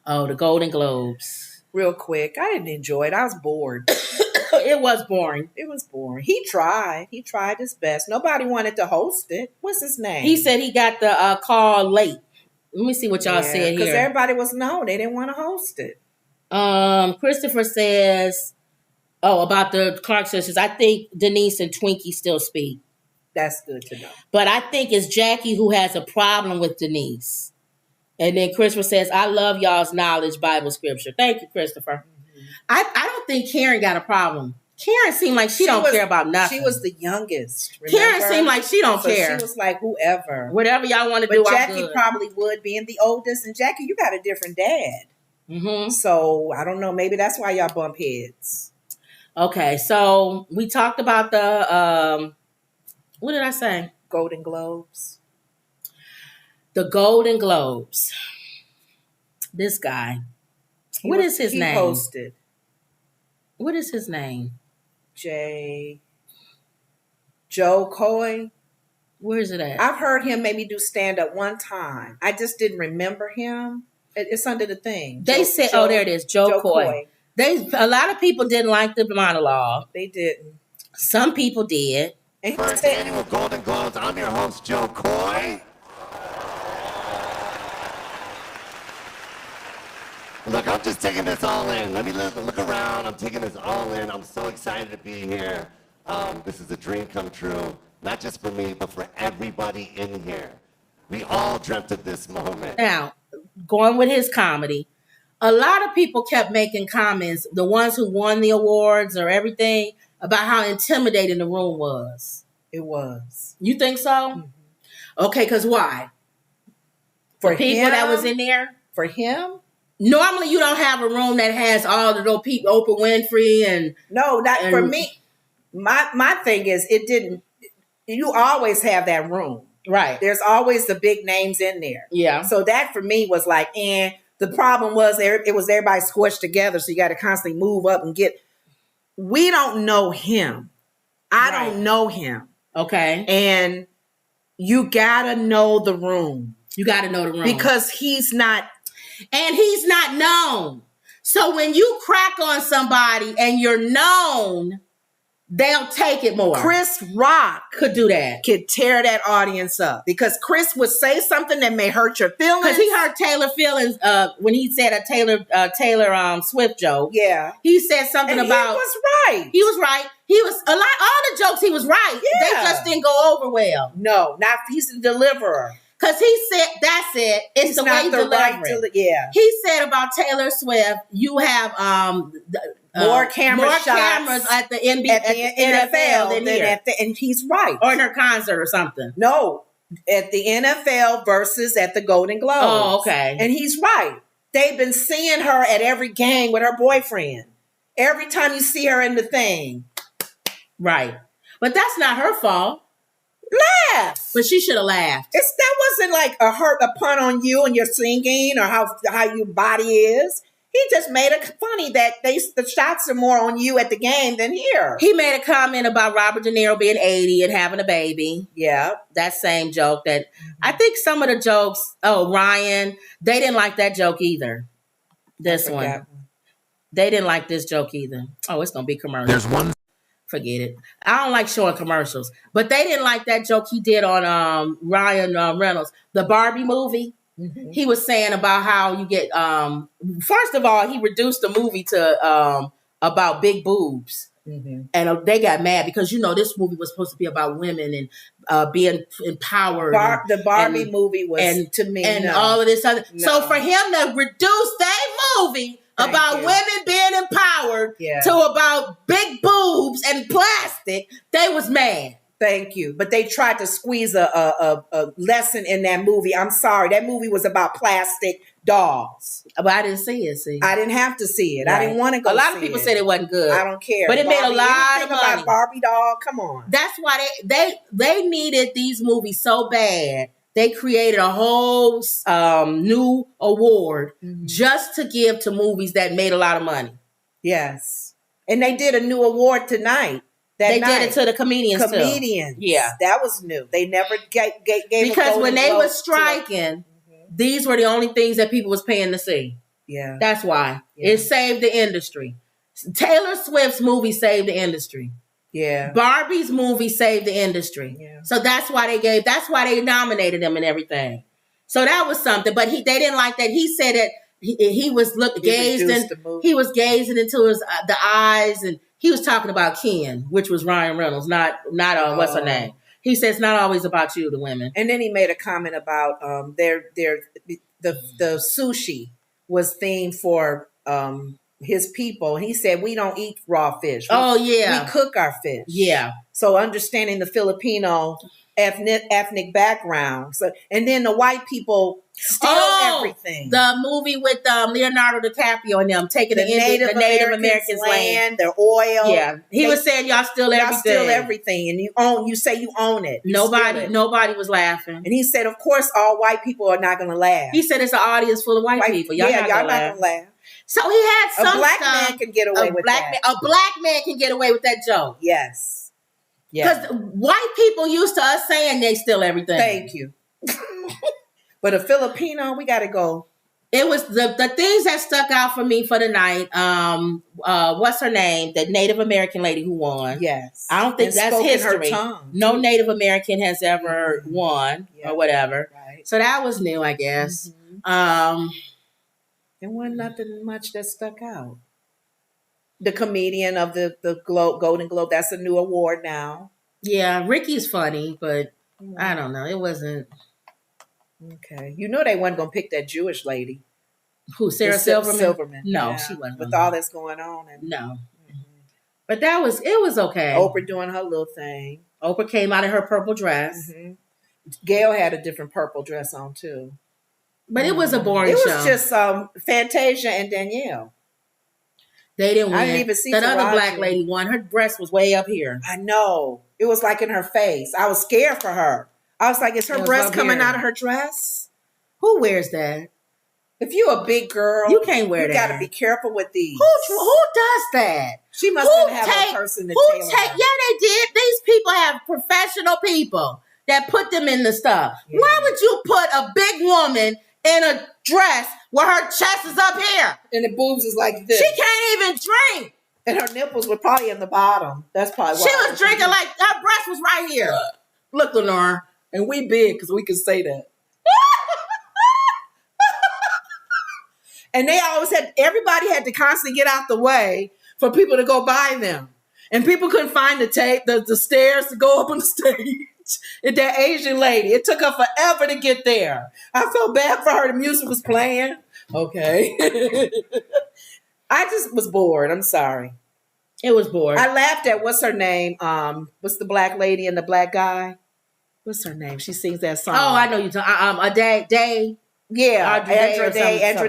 Oh, the Golden Globes. Real quick. I didn't enjoy it. I was bored. It was boring. It was boring. He tried. He tried his best. Nobody wanted to host it. What's his name? He said he got the call late. Let me see what y'all said here. Because everybody was known. They didn't want to host it. Christopher says, about the Clark sisters, I think Denise and Twinkie still speak. That's good to know. But I think it's Jackie who has a problem with Denise. And then Christopher says, I love y'all's knowledge Bible scripture. Thank you, Christopher. Mm-hmm. I don't think Karen got a problem. Karen seemed like she don't care about nothing. She was the youngest. Remember? Karen seemed like she don't care. She was like, whoever. Whatever y'all want to do, But Jackie probably would, being the oldest. And Jackie, you got a different dad. Mm-hmm. So, I don't know. Maybe that's why y'all bump heads. Okay, so we talked about the, what did I say? Golden Globes. The Golden Globes. This guy. What is his name? He hosted. What is his name? Jokoy. Where is it at? I've heard him maybe do stand-up one time. I just didn't remember him. It's under the thing. They said, there it is, Jokoy. A lot of people didn't like the monologue. They didn't. Some people did. First annual Golden Globes. I'm your host, Jokoy. Look, I'm just taking this all in. Let me look around. I'm taking this all in. I'm so excited to be here. This is a dream come true, not just for me, but for everybody in here. We all dreamt of this moment. Now, going with his comedy, a lot of people kept making comments, the ones who won the awards or everything, about how intimidating the room was. It was. You think so? Mm-hmm. Okay, because why? For the people him, that was in there? For him? Normally, you don't have a room that has all the those people, Oprah Winfrey and... No, not for me. My thing is, it didn't... You always have that room. Right. There's always the big names in there. Yeah. So that for me was like, the problem was it was everybody squished together, so you got to constantly move up and get... We don't know him. I don't know him. Okay. And you got to know the room. You got to know the room. Because he's not... And he's not known. So when you crack on somebody and you're known, they'll take it more. Chris Rock could do that. Could tear that audience up. Because Chris would say something that may hurt your feelings. Because he hurt Taylor feelings when he said a Taylor Swift joke. Yeah. He said something and about... He was right. He was right. He was... all the jokes he was right. Yeah. They just didn't go over well. No, not... He's the deliverer. Because he said, that's it. It's the way he delivered it. Yeah. He said about Taylor Swift, you have more cameras at the NFL than here. And he's right. Or in her concert or something. No, at the NFL versus at the Golden Globes. Oh, okay. And he's right. They've been seeing her at every game with her boyfriend. Every time you see her in the thing. Right. But that's not her fault. Laugh. But she should have laughed. That wasn't like a pun on you and your singing or how your body is. He just made it funny that the shots are more on you at the game than here. He made a comment about Robert De Niro being 80 and having a baby. Yeah. That same joke that I think some of the jokes, Ryan, they didn't like that joke either. This one. They didn't like this joke either. Oh, it's going to be commercial. There's one. Forget it. I don't like showing commercials. But they didn't like that joke he did on Ryan Reynolds. The Barbie movie. Mm-hmm. He was saying about how you get... first of all, he reduced the movie to about big boobs. Mm-hmm. And they got mad because, this movie was supposed to be about women and being empowered. The Barbie movie was, to me, all of this other... No. So for him to reduce that movie... about women being empowered to about big boobs and plastic, they was mad. Thank you. But they tried to squeeze a lesson in that movie. I'm sorry. That movie was about plastic dolls. But I didn't see it, I didn't have to see it. Right. I didn't want to go see it. A lot of people said it wasn't good. I don't care. But it made a lot of money. About Barbie doll, come on. That's why they needed these movies so bad. They created a whole new award just to give to movies that made a lot of money. Yes. And they did a new award tonight. Did it to the comedians too. Yeah. That was new. They never gave because when they were striking, these were the only things that people was paying to see. Yeah. That's why. Yeah. It saved the industry. Taylor Swift's movie saved the industry. Yeah. Barbie's movie saved the industry. Yeah. So that's why they nominated him and everything. So that was something. But they didn't like that. He said that he was gazing into his the eyes, and he was talking about Ken, which was Ryan Reynolds, not what's her name. He says it's not always about you, the women. And then he made a comment about the sushi was themed for his people. He said we don't eat raw fish. We cook our fish. Yeah. So understanding the Filipino ethnic background. So and then the white people steal everything. The movie with Leonardo DiCaprio and them taking the Native Americans' land, their oil. Yeah, he was saying y'all steal everything. Y'all steal everything, and you say you own it. Nobody was laughing. And he said, of course, all white people are not going to laugh. He said it's an audience full of white people. Y'all not going to laugh. So he had some a black man can get away with that. A black man can get away with that joke. Yes. Because white people used to us saying they steal everything. Thank you. But a Filipino, we got to go. It was the things that stuck out for me for the night. What's her name? The Native American lady who won. Yes. I don't think that's history. No Native American has ever won or whatever. Right. So that was new, I guess. Mm-hmm. There wasn't nothing much that stuck out. The comedian of the Golden Globe, that's a new award now. Yeah, Ricky's funny, but I don't know. It wasn't. Okay. You know they wasn't going to pick that Jewish lady. Who, Sarah Silverman? No, she wasn't. With all that's going on. No. Mm-hmm. But it was okay. Oprah doing her little thing. Oprah came out in her purple dress. Mm-hmm. Gail had a different purple dress on, too. But it was a boring show. It was just Fantasia and Danielle. They didn't win. I didn't even see that other black lady won. Her breast was way up here. I know. It was like in her face. I was scared for her. I was like, is her breast coming out of her dress? Who wears that? If you're a big girl, you can't wear that. You got to be careful with these. Who does that? She must have a person to tailor her. Yeah, they did. These people have professional people that put them in the stuff. Yeah. Why would you put a big woman in a dress where her chest is up here? And the boobs is like this. She can't even drink. And her nipples were probably in the bottom. That's probably why. She was drinking like her breast was right here. Look, Lenore. And we big because we can say that. And they always everybody had to constantly get out the way for people to go by them. And people couldn't find the stairs to go up on the stage. And that Asian lady, it took her forever to get there. I felt bad for her. The music was playing. Okay. I just was bored. I'm sorry. It was bored. I laughed at, what's her name? What's the black lady and the black guy? What's her name? She sings that song. Oh, I know you talking. A day. Yeah, Andra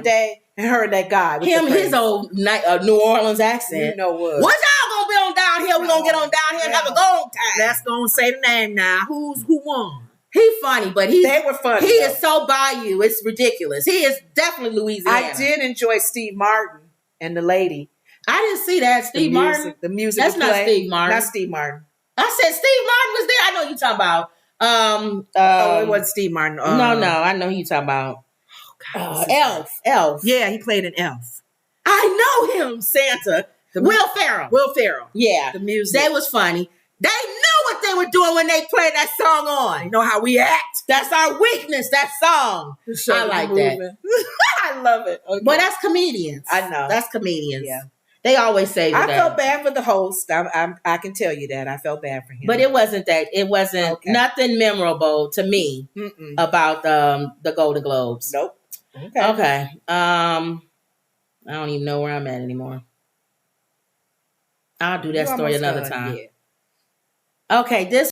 Day. And her and that guy. His old New Orleans accent. You know what? What y'all gonna be on down here? We gonna get on down here and have a go time. Let's go and say the name now. Who won? He's funny, but they were funny. He is so bayou. It's ridiculous. He is definitely Louisiana. I did enjoy Steve Martin and the lady. I didn't see that. Steve Martin. The music. That's not Steve Martin. Not Steve Martin. I said Steve Martin was there. I know you talking about. It wasn't Steve Martin. No, I know who you talking about. Elf. Yeah, he played an elf. I know him, Santa. Will Ferrell. Yeah. The music. That was funny. They knew what they were doing when they played that song on. You know how we act. That's our weakness, that song. I like that. I love it. Okay. But that's comedians. I know. That's comedians. Yeah. They always say that. I felt bad for the host. I can tell you that. I felt bad for him. But it wasn't that. It wasn't nothing memorable to me about the Golden Globes. Nope. Okay. I don't even know where I'm at anymore. I'll do that story another time. Yeah. Okay, this